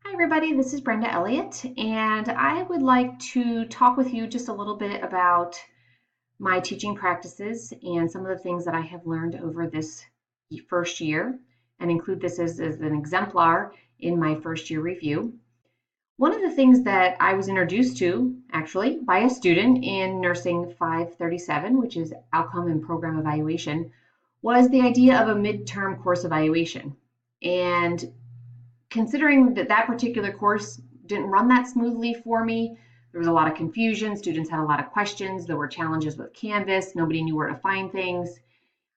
Hi everybody, this is Brenda Elliott, and I would like to talk with you just a little bit about my teaching practices and some of the things that I have learned over this first year, and include this as an exemplar in my first year review. One of the things that I was introduced to, actually, by a student in Nursing 537, which is Outcome and Program Evaluation, was the idea of a midterm course evaluation. And considering that that particular course didn't run that smoothly for me, there was a lot of confusion. Students had a lot of questions. There were challenges with Canvas. Nobody knew where to find things.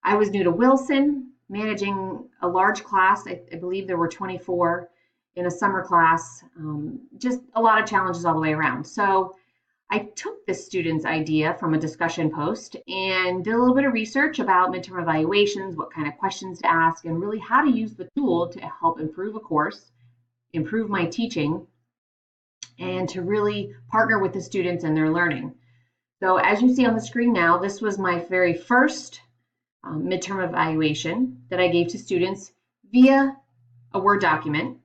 I was new to Wilson, managing a large class. I believe there were 24 in a summer class. Just a lot of challenges all the way around. So I took this student's idea from a discussion post and did a little bit of research about midterm evaluations, what kind of questions to ask, and really how to use the tool to help improve a course, improve my teaching, and to really partner with the students and their learning. So as you see on the screen now, this was my very first midterm evaluation that I gave to students via a Word document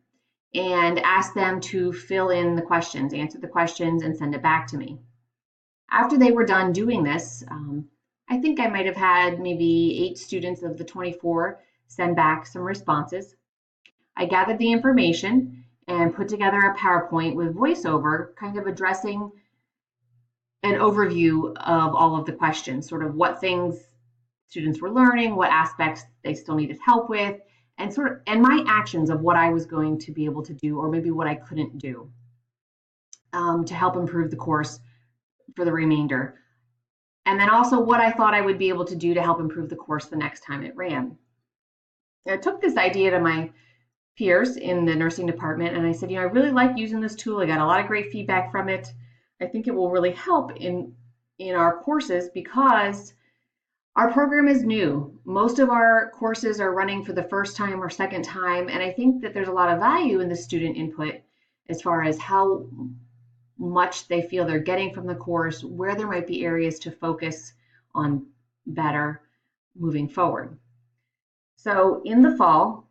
and asked them to fill in the questions, answer the questions, and send it back to me. After they were done doing this, I think I might have had maybe 8 students of the 24 send back some responses. I gathered the information and put together a PowerPoint with voiceover, kind of addressing an overview of all of the questions, sort of what things students were learning, what aspects they still needed help with, and my actions of what I was going to be able to do, or maybe what I couldn't do, to help improve the course for the remainder. And then also what I thought I would be able to do to help improve the course the next time it ran. I took this idea to my peers in the nursing department, and I said, I really like using this tool. I got a lot of great feedback from it. I think it will really help in our courses because our program is new. Most of our courses are running for the first time or second time, and I think that there's a lot of value in the student input as far as how much they feel they're getting from the course, where there might be areas to focus on better moving forward. So in the fall,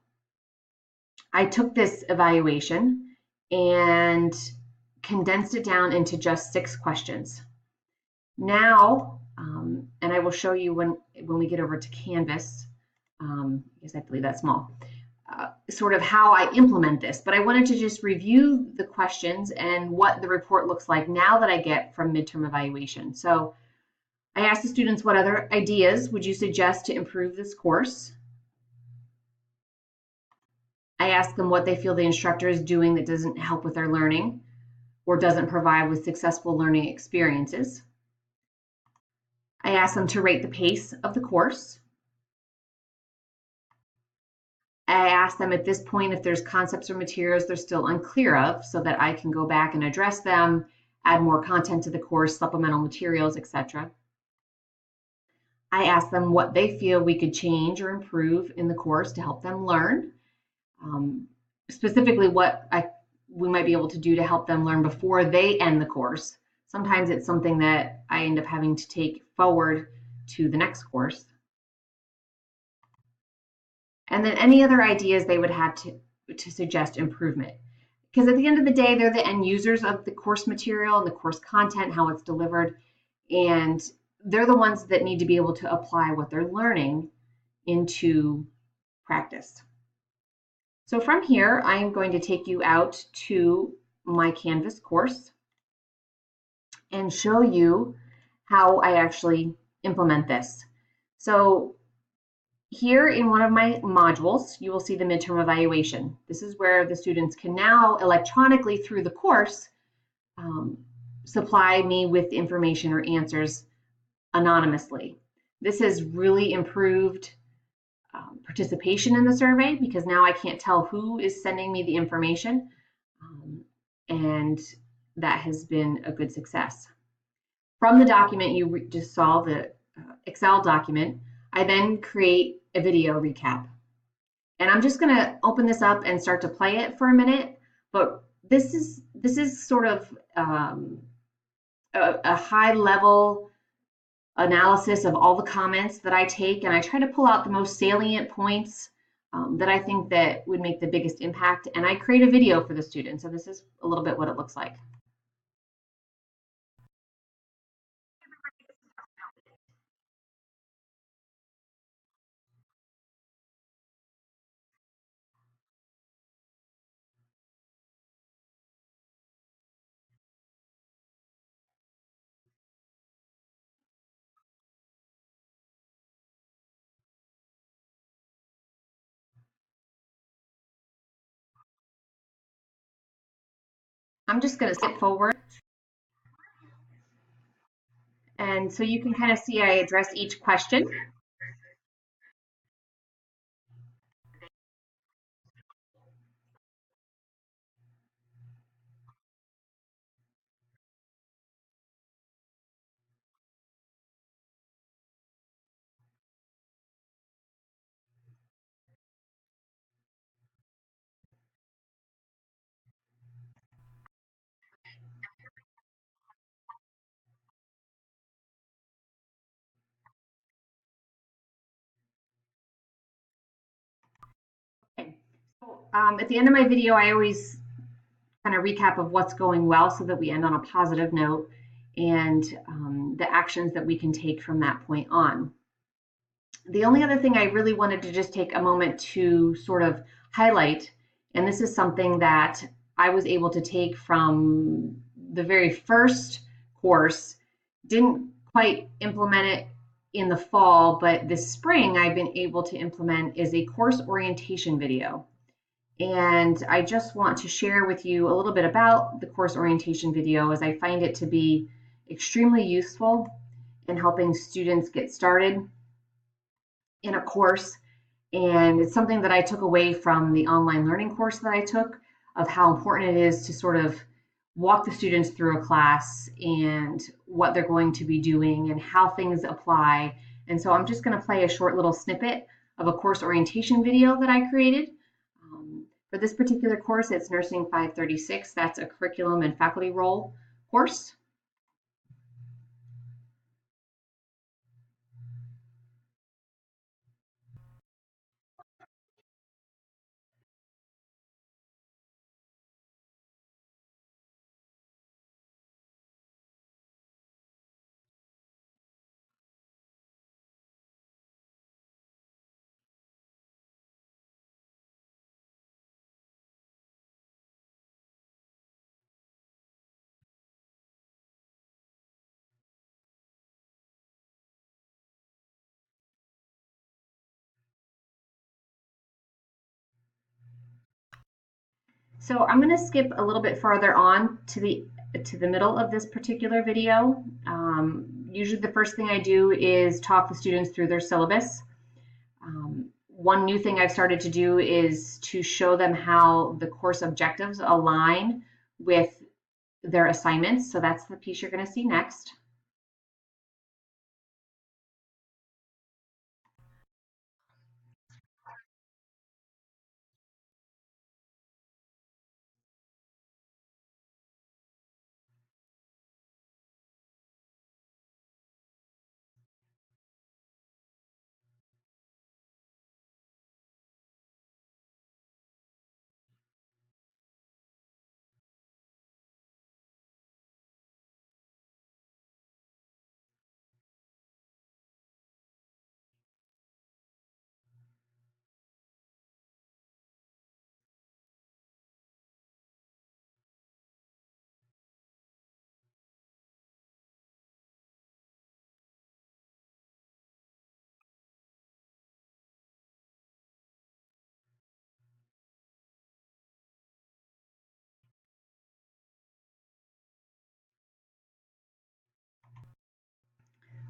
I took this evaluation and condensed it down into just 6 questions. Now, and I will show you when we get over to Canvas, because I believe that's small, sort of how I implement this. But I wanted to just review the questions and what the report looks like now that I get from midterm evaluation. So I asked the students, what other ideas would you suggest to improve this course? I asked them what they feel the instructor is doing that doesn't help with their learning or doesn't provide with successful learning experiences. I asked them to rate the pace of the course. I asked them at this point if there's concepts or materials they're still unclear of so that I can go back and address them, add more content to the course, supplemental materials, etc. I asked them what they feel we could change or improve in the course to help them learn, specifically what we might be able to do to help them learn before they end the course. Sometimes it's something that I end up having to take forward to the next course. And then any other ideas they would have to suggest improvement. Because at the end of the day, they're the end users of the course material and the course content, how it's delivered, and they're the ones that need to be able to apply what they're learning into practice. So from here, I am going to take you out to my Canvas course and show you how I actually implement this. So here in one of my modules, you will see the midterm evaluation. This is where the students can now electronically through the course supply me with information or answers anonymously. This has really improved participation in the survey because now I can't tell who is sending me the information, and that has been a good success. From the document you just saw, the Excel document, I then create a video recap. And I'm just going to open this up and start to play it for a minute, but this is sort of a high level analysis of all the comments that I take, and I try to pull out the most salient points that I think that would make the biggest impact. And I create a video for the students. So this is a little bit what it looks like. I'm just going to skip forward. And so you can kind of see I address each question. Okay. So at the end of my video, I always kind of recap of what's going well so that we end on a positive note and the actions that we can take from that point on. The only other thing I really wanted to just take a moment to sort of highlight, and this is something that I was able to take from the very first course, didn't quite implement it in the fall, but this spring I've been able to implement is a course orientation video. And I just want to share with you a little bit about the course orientation video as I find it to be extremely useful in helping students get started in a course. And it's something that I took away from the online learning course that I took of how important it is to sort of walk the students through a class and what they're going to be doing and how things apply. And so I'm just going to play a short little snippet of a course orientation video that I created. For this particular course, it's Nursing 536. That's a curriculum and faculty role course. So I'm going to skip a little bit farther on to the middle of this particular video. Usually the first thing I do is talk the students through their syllabus. One new thing I've started to do is to show them how the course objectives align with their assignments. So that's the piece you're going to see next.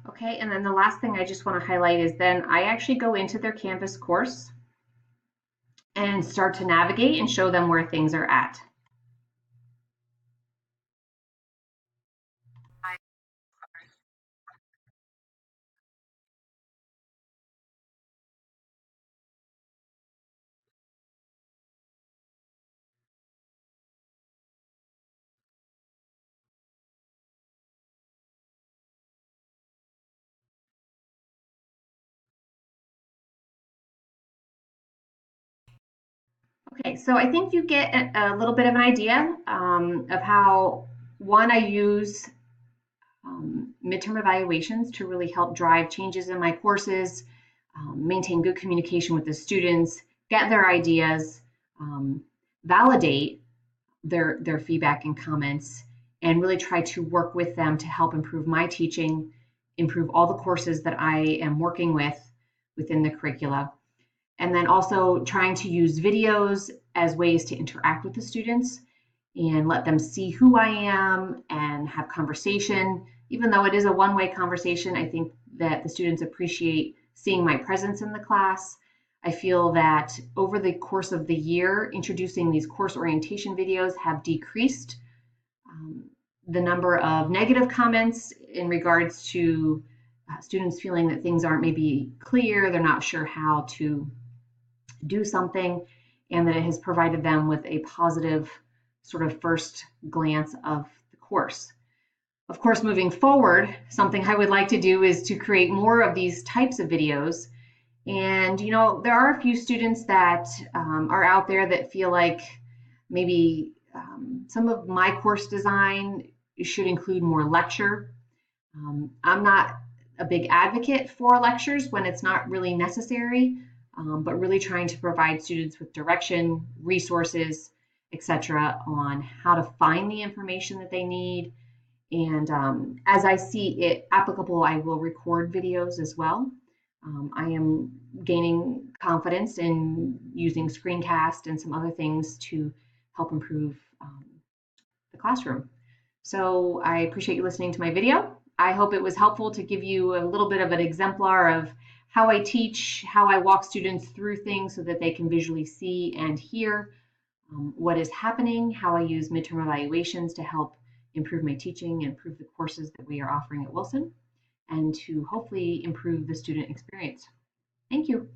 Okay, and then the last thing I just want to highlight is then I actually go into their Canvas course and start to navigate and show them where things are at. Okay, so I think you get a little bit of an idea of how, one, I use midterm evaluations to really help drive changes in my courses, maintain good communication with the students, get their ideas, um, validate their feedback and comments, and really try to work with them to help improve my teaching, improve all the courses that I am working with within the curricula. And then also trying to use videos as ways to interact with the students and let them see who I am and have conversation. Even though it is a one-way conversation, I think that the students appreciate seeing my presence in the class. I feel that over the course of the year, introducing these course orientation videos have decreased um, the number of negative comments in regards to students feeling that things aren't maybe clear, they're not sure how to do something, and that it has provided them with a positive sort of first glance of the course. Of course, moving forward, something I would like to do is to create more of these types of videos. And, there are a few students that are out there that feel like maybe some of my course design should include more lecture. I'm not a big advocate for lectures when it's not really necessary, but really trying to provide students with direction, resources, etc., on how to find the information that they need. And as I see it applicable, I will record videos as well. I am gaining confidence in using screencast and some other things to help improve the classroom. So I appreciate you listening to my video. I hope it was helpful to give you a little bit of an exemplar of how I teach, how I walk students through things so that they can visually see and hear what is happening, how I use midterm evaluations to help improve my teaching and improve the courses that we are offering at Wilson, and to hopefully improve the student experience. Thank you.